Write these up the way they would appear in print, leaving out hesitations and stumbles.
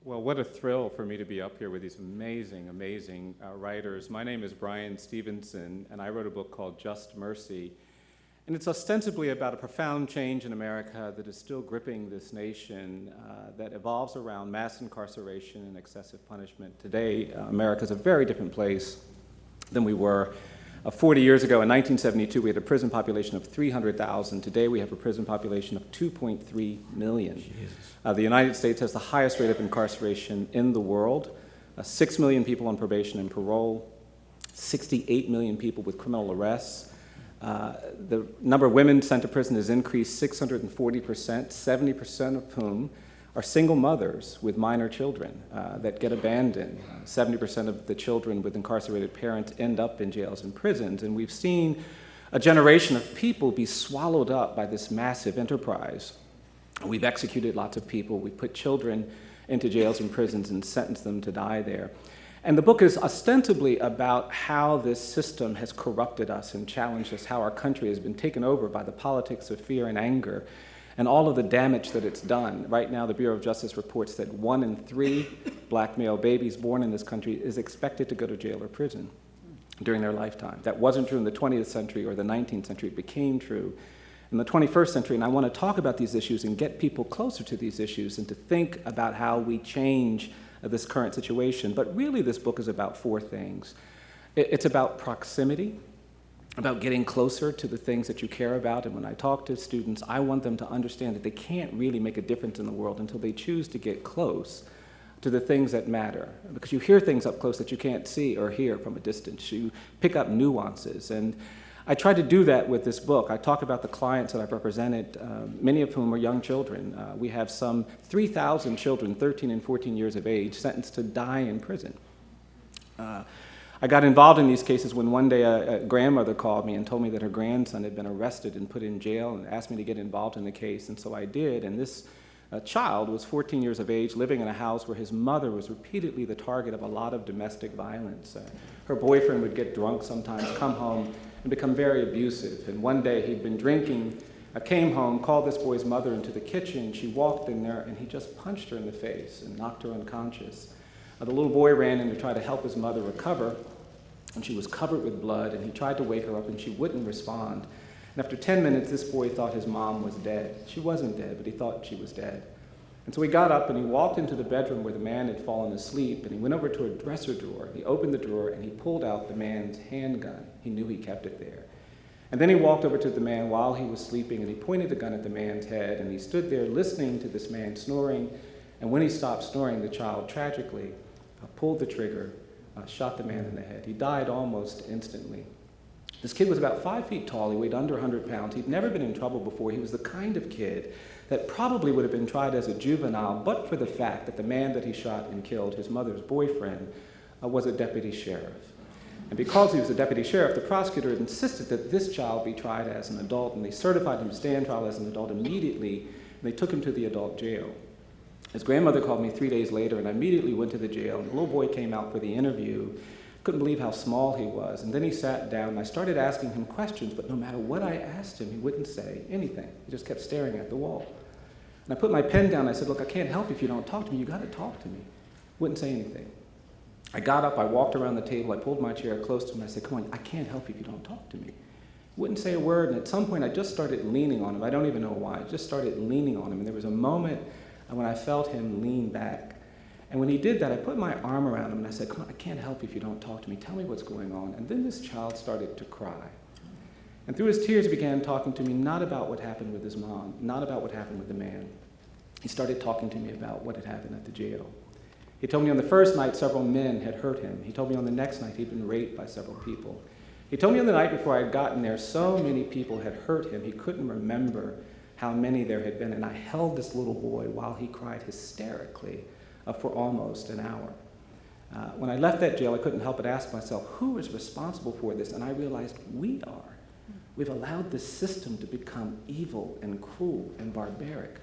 Well, what a thrill for me to be up here with these amazing writers. My name is Bryan Stevenson, and I wrote a book called Just Mercy. And it's ostensibly about a profound change in America that is still gripping this nation, that evolves around mass incarceration and excessive punishment. Today, America is a very different place than we were 40 years ago. In 1972, we had a prison population of 300,000. Today, we have a prison population of 2.3 million. The United States has the highest rate of incarceration in the world. 6 million people on probation and parole, 68 million people with criminal arrests. The number of women sent to prison has increased 640%, 70% of whom are single mothers with minor children that get abandoned. 70% of the children with incarcerated parents end up in jails and prisons. And we've seen a generation of people be swallowed up by this massive enterprise. We've executed lots of people. We've put children into jails and prisons and sentenced them to die there. And the book is ostensibly about how this system has corrupted us and challenged us, how our country has been taken over by the politics of fear and anger, and all of the damage that it's done. Right now, the Bureau of Justice reports that 1 in 3 black male babies born in this country is expected to go to jail or prison during their lifetime. That wasn't true in the 20th century or the 19th century. It became true in the 21st century, and I want to talk about these issues and get people closer to these issues and to think about how we change this current situation. But really, this book is about 4 things. It's about proximity, about getting closer to the things that you care about. And when I talk to students, I want them to understand that they can't really make a difference in the world until they choose to get close to the things that matter. Because you hear things up close that you can't see or hear from a distance. You pick up nuances. And I try to do that with this book. I talk about the clients that I've represented, many of whom are young children. We have some 3,000 children, 13 and 14 years of age, sentenced to die in prison. I got involved in these cases when one day a grandmother called me and told me that her grandson had been arrested and put in jail and asked me to get involved in the case, and so I did. And this child was 14 years of age, living in a house where his mother was repeatedly the target of a lot of domestic violence. Her boyfriend would get drunk sometimes, come home, and become very abusive. And one day he'd been drinking, came home, called this boy's mother into the kitchen. She walked in there, and he just punched her in the face and knocked her unconscious. The little boy ran in to try to help his mother recover, and she was covered with blood, and he tried to wake her up, and she wouldn't respond. And after 10 minutes, this boy thought his mom was dead. She wasn't dead, but he thought she was dead. And so he got up, and he walked into the bedroom where the man had fallen asleep, and he went over to a dresser drawer. He opened the drawer, and he pulled out the man's handgun. He knew he kept it there. And then he walked over to the man while he was sleeping, and he pointed the gun at the man's head, and he stood there listening to this man snoring. And when he stopped snoring, the child tragically pulled the trigger, shot the man in the head. He died almost instantly. This kid was about 5 feet tall. He weighed under 100 pounds. He'd never been in trouble before. He was the kind of kid that probably would have been tried as a juvenile, but for the fact that the man that he shot and killed, his mother's boyfriend, was a deputy sheriff. And because he was a deputy sheriff, the prosecutor had insisted that this child be tried as an adult, and they certified him to stand trial as an adult immediately, and they took him to the adult jail. His grandmother called me 3 days later, and I immediately went to the jail, and the little boy came out for the interview. Couldn't believe how small he was. And then he sat down, and I started asking him questions, but no matter what I asked him, he wouldn't say anything. He just kept staring at the wall. And I put my pen down, and I said, look, I can't help you if you don't talk to me. You got to talk to me. Wouldn't say anything. I got up, I walked around the table, I pulled my chair close to him, and I said, come on, I can't help you if you don't talk to me. Wouldn't say a word, and at some point I just started leaning on him. I don't even know why. I just started leaning on him, and there was a moment when I felt him lean back. And when he did that, I put my arm around him and I said, come on, I can't help you if you don't talk to me. Tell me what's going on. And then this child started to cry. And through his tears, he began talking to me not about what happened with his mom, not about what happened with the man. He started talking to me about what had happened at the jail. He told me on the first night several men had hurt him. He told me on the next night he'd been raped by several people. He told me on the night before I had gotten there, so many people had hurt him, he couldn't remember how many there had been. And I held this little boy while he cried hysterically for almost an hour. When I left that jail, I couldn't help but ask myself, who is responsible for this? And I realized we are. We've allowed this system to become evil and cruel and barbaric.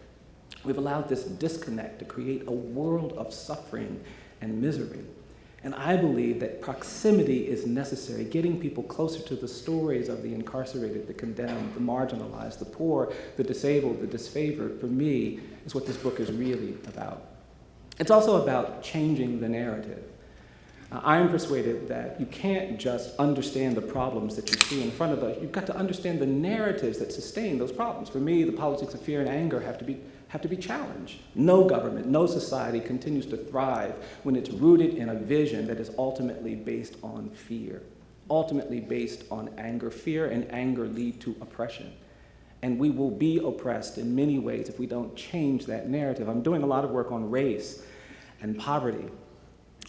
We've allowed this disconnect to create a world of suffering and misery. And I believe that proximity is necessary, getting people closer to the stories of the incarcerated, the condemned, the marginalized, the poor, the disabled, the disfavored, for me, is what this book is really about. It's also about changing the narrative. I am persuaded that you can't just understand the problems that you see in front of us. You've got to understand the narratives that sustain those problems. For me, the politics of fear and anger have to be challenged. No government, no society continues to thrive when it's rooted in a vision that is ultimately based on fear, ultimately based on anger. Fear and anger lead to oppression. And we will be oppressed in many ways if we don't change that narrative. I'm doing a lot of work on race and poverty,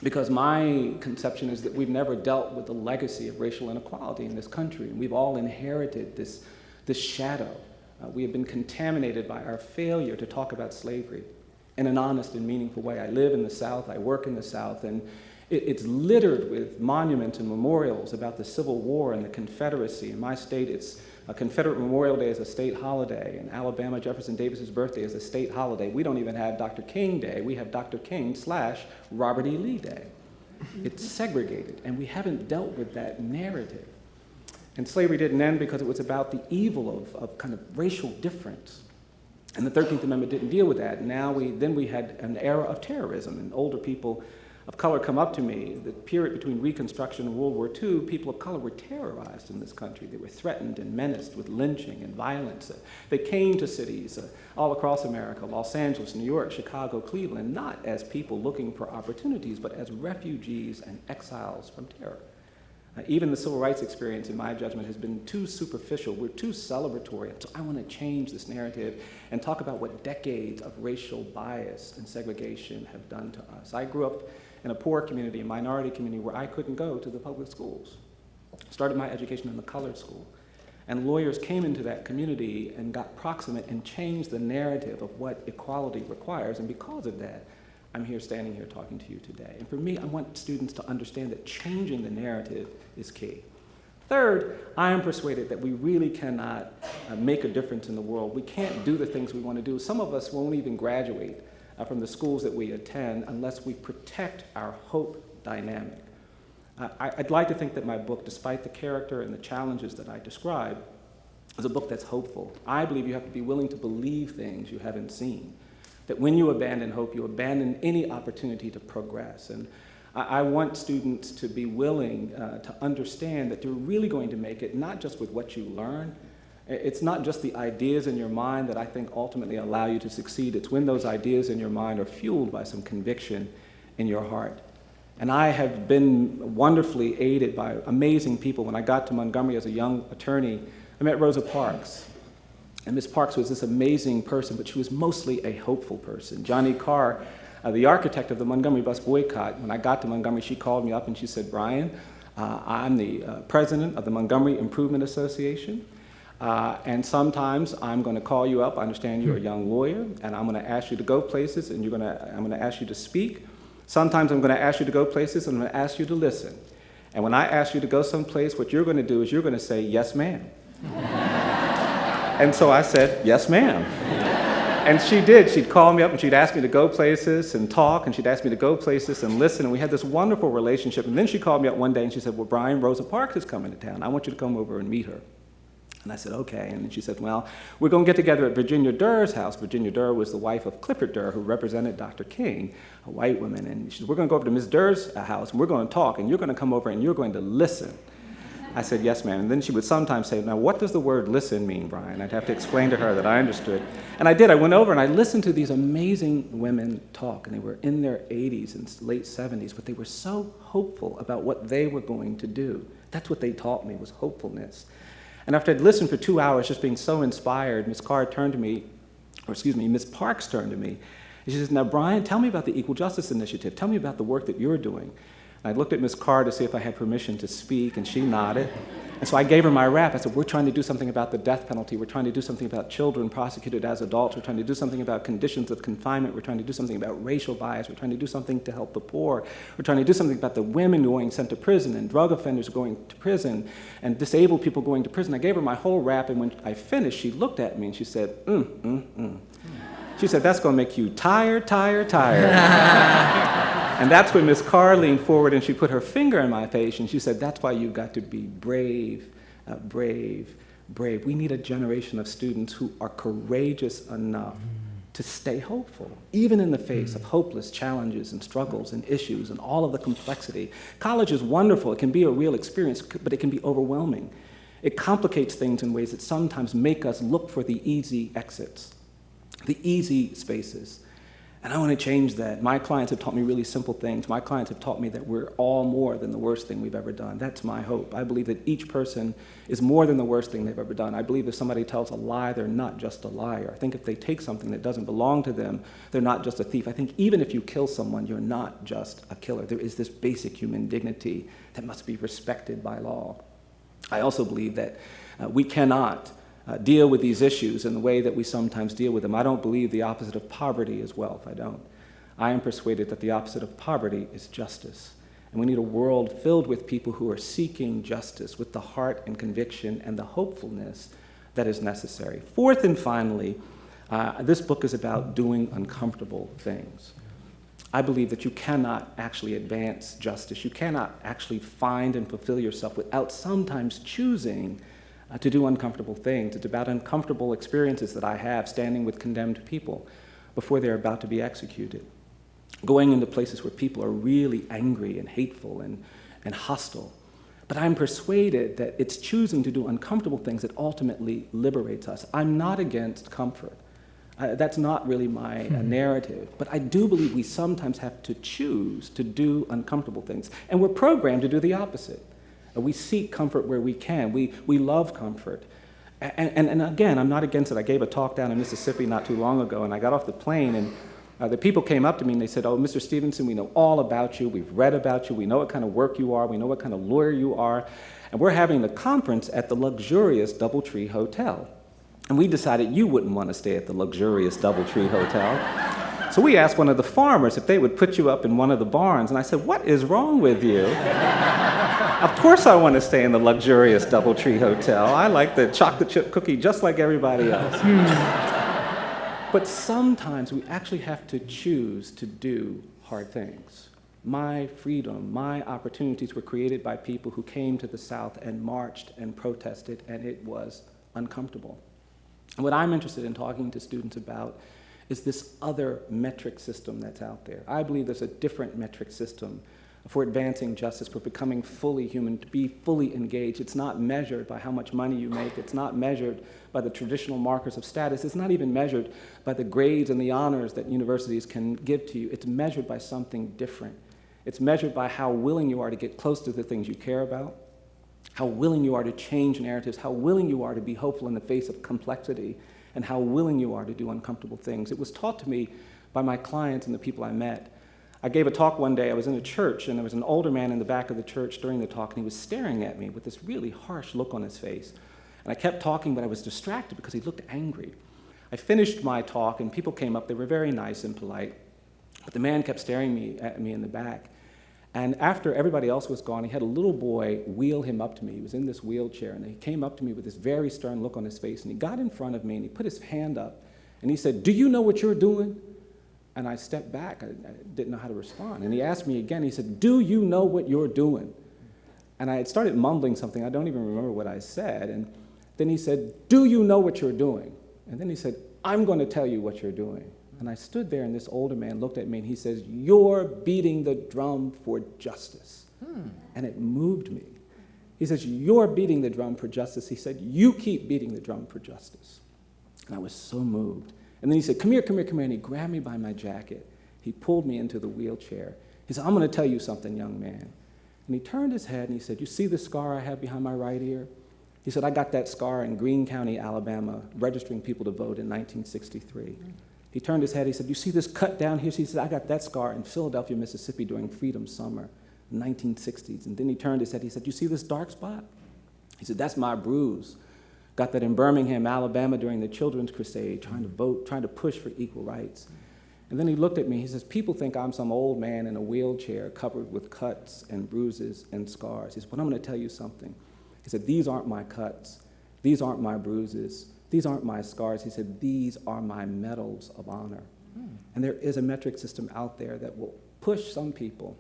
because my conception is that we've never dealt with the legacy of racial inequality in this country. And we've all inherited this shadow. We have been contaminated by our failure to talk about slavery in an honest and meaningful way. I live in the South, I work in the South, and it's littered with monuments and memorials about the Civil War and the Confederacy. In my state, it's a Confederate Memorial Day is a state holiday. In Alabama, Jefferson Davis's birthday is a state holiday. We don't even have Dr. King Day. We have Dr. King / Robert E. Lee Day. It's segregated, and we haven't dealt with that narrative. And slavery didn't end because it was about the evil of kind of racial difference. And the 13th Amendment didn't deal with that. Then we had an era of terrorism, and older people of color come up to me. The period between Reconstruction and World War II, people of color were terrorized in this country. They were threatened and menaced with lynching and violence. They came to cities all across America, Los Angeles, New York, Chicago, Cleveland, not as people looking for opportunities, but as refugees and exiles from terror. Even the civil rights experience, in my judgment, has been too superficial. We're too celebratory. So I want to change this narrative and talk about what decades of racial bias and segregation have done to us. I grew up in a poor community, a minority community, where I couldn't go to the public schools. Started my education in the colored school. And lawyers came into that community and got proximate and changed the narrative of what equality requires. And because of that, I'm standing here talking to you today. And for me, I want students to understand that changing the narrative is key. Third, I am persuaded that we really cannot make a difference in the world. We can't do the things we want to do. Some of us won't even graduate from the schools that we attend unless we protect our hope dynamic. I'd like to think that my book, despite the character and the challenges that I describe, is a book that's hopeful. I believe you have to be willing to believe things you haven't seen. That when you abandon hope, you abandon any opportunity to progress. And I want students to be willing to understand that you're really going to make it, not just with what you learn. It's not just the ideas in your mind that I think ultimately allow you to succeed. It's when those ideas in your mind are fueled by some conviction in your heart. And I have been wonderfully aided by amazing people. When I got to Montgomery as a young attorney, I met Rosa Parks. And Ms. Parks was this amazing person, but she was mostly a hopeful person. Johnny Carr, the architect of the Montgomery bus boycott, when I got to Montgomery, she called me up and she said, Bryan, I'm the president of the Montgomery Improvement Association. And sometimes I'm going to call you up. I understand you're a young lawyer, and I'm going to ask you to go places, and I'm going to ask you to speak. Sometimes I'm going to ask you to go places, and I'm going to ask you to listen. And when I ask you to go someplace, what you're going to do is you're going to say, yes, ma'am. And so I said, yes, ma'am. And she did. She'd call me up, and she'd ask me to go places and talk, and she'd ask me to go places and listen, and we had this wonderful relationship. And then she called me up one day, and she said, well, Bryan, Rosa Parks is coming to town. I want you to come over and meet her. And I said, okay. And then she said, well, we're going to get together at Virginia Durr's house. Virginia Durr was the wife of Clifford Durr, who represented Dr. King, a white woman. And she said, we're going to go over to Ms. Durr's house, and we're going to talk, and you're going to come over, and you're going to listen. I said, yes, ma'am. And then she would sometimes say, now, what does the word listen mean, Bryan? I'd have to explain to her that I understood. And I did. I went over, and I listened to these amazing women talk, and they were in their 80s and late 70s, but they were so hopeful about what they were going to do. That's what they taught me, was hopefulness. And after I'd listened for 2 hours, just being so inspired, Ms. Parks turned to me, and she says, now, Bryan, tell me about the Equal Justice Initiative. Tell me about the work that you're doing. And I looked at Ms. Carr to see if I had permission to speak, and she nodded. And so I gave her my rap. I said, we're trying to do something about the death penalty. We're trying to do something about children prosecuted as adults. We're trying to do something about conditions of confinement. We're trying to do something about racial bias. We're trying to do something to help the poor. We're trying to do something about the women going sent to prison and drug offenders going to prison and disabled people going to prison. I gave her my whole rap, and when I finished, she looked at me and she said, She said, that's going to make you tired. And that's when Ms. Carr leaned forward and she put her finger in my face and she said, that's why you've got to be brave. We need a generation of students who are courageous enough to stay hopeful, even in the face of hopeless challenges and struggles and issues and all of the complexity. College is wonderful. It can be a real experience, but it can be overwhelming. It complicates things in ways that sometimes make us look for the easy exits, the easy spaces. And I want to change that. My clients have taught me really simple things. My clients have taught me that we're all more than the worst thing we've ever done. That's my hope. I believe that each person is more than the worst thing they've ever done. I believe if somebody tells a lie, they're not just a liar. I think if they take something that doesn't belong to them, they're not just a thief. I think even if you kill someone, you're not just a killer. There is this basic human dignity that must be respected by law. I also believe that we cannot deal with these issues in the way that we sometimes deal with them. I don't believe the opposite of poverty is wealth. I don't. I am persuaded that the opposite of poverty is justice. And we need a world filled with people who are seeking justice with the heart and conviction and the hopefulness that is necessary. Fourth and finally, this book is about doing uncomfortable things. I believe that you cannot actually advance justice. You cannot actually find and fulfill yourself without sometimes choosing to do uncomfortable things. It's about uncomfortable experiences that I have standing with condemned people before they're about to be executed, going into places where people are really angry and hateful and hostile. But I'm persuaded that it's choosing to do uncomfortable things that ultimately liberates us. I'm not against comfort. That's not really my narrative. But I do believe we sometimes have to choose to do uncomfortable things. And we're programmed to do the opposite. We seek comfort where we can. We love comfort. And again, I'm not against it. I gave a talk down in Mississippi not too long ago, and I got off the plane, and the people came up to me and they said, "Oh, Mr. Stevenson, we know all about you. We've read about you. We know what kind of work you are. We know what kind of lawyer you are. And we're having the conference at the luxurious DoubleTree Hotel. And we decided you wouldn't want to stay at the luxurious DoubleTree Hotel. So we asked one of the farmers if they would put you up in one of the barns. And I said, what is wrong with you? Of course I want to stay in the luxurious DoubleTree Hotel. I like the chocolate chip cookie just like everybody else. But sometimes we actually have to choose to do hard things. My freedom, my opportunities were created by people who came to the South and marched and protested, and it was uncomfortable. And what I'm interested in talking to students about is this other metric system that's out there. I believe there's a different metric system for advancing justice, for becoming fully human, to be fully engaged. It's not measured by how much money you make. It's not measured by the traditional markers of status. It's not even measured by the grades and the honors that universities can give to you. It's measured by something different. It's measured by how willing you are to get close to the things you care about, how willing you are to change narratives, how willing you are to be hopeful in the face of complexity, and how willing you are to do uncomfortable things. It was taught to me by my clients and the people I met. I gave a talk one day. I was in a church, and there was an older man in the back of the church during the talk, and he was staring at me with this really harsh look on his face. And I kept talking, but I was distracted because he looked angry. I finished my talk, and people came up. They were very nice and polite, but the man kept staring at me in the back. And after everybody else was gone, he had a little boy wheel him up to me. He was in this wheelchair, and he came up to me with this very stern look on his face, and he got in front of me, and he put his hand up, and he said, "Do you know what you're doing?" And I stepped back. I didn't know how to respond. And he asked me again. He said, "Do you know what you're doing?" And I had started mumbling something. I don't even remember what I said. And then he said, "Do you know what you're doing?" And then he said, "I'm going to tell you what you're doing." And I stood there, and this older man looked at me, and he says, "You're beating the drum for justice." And it moved me. He says, "You're beating the drum for justice." He said, "You keep beating the drum for justice." And I was so moved. And then he said, "Come here, come here, come here." And he grabbed me by my jacket. He pulled me into the wheelchair. He said, "I'm going to tell you something, young man." And he turned his head, and he said, "You see the scar I have behind my right ear?" He said, "I got that scar in Greene County, Alabama, registering people to vote in 1963. He turned his head. He said, "You see this cut down here?" He said, "I got that scar in Philadelphia, Mississippi during Freedom Summer, 1960s. And then he turned his head. He said, "You see this dark spot?" He said, "That's my bruise. Got that in Birmingham, Alabama during the Children's Crusade, trying to vote, trying to push for equal rights." And then he looked at me. He says, "People think I'm some old man in a wheelchair covered with cuts and bruises and scars." He said, "But I'm going to tell you something." He said, "These aren't my cuts. These aren't my bruises. These aren't my scars." He said, "These are my medals of honor." And there is a metric system out there that will push some people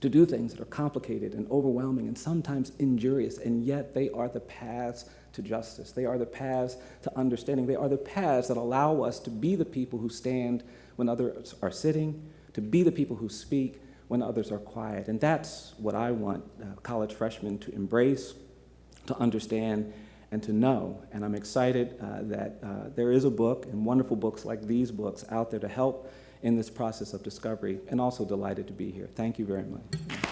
to do things that are complicated and overwhelming and sometimes injurious, and yet they are the paths to justice. They are the paths to understanding. They are the paths that allow us to be the people who stand when others are sitting, to be the people who speak when others are quiet. And that's what I want college freshmen to embrace, to understand, and to know. And I'm excited that there is a book and wonderful books like these books out there to help in this process of discovery, and also delighted to be here. Thank you very much.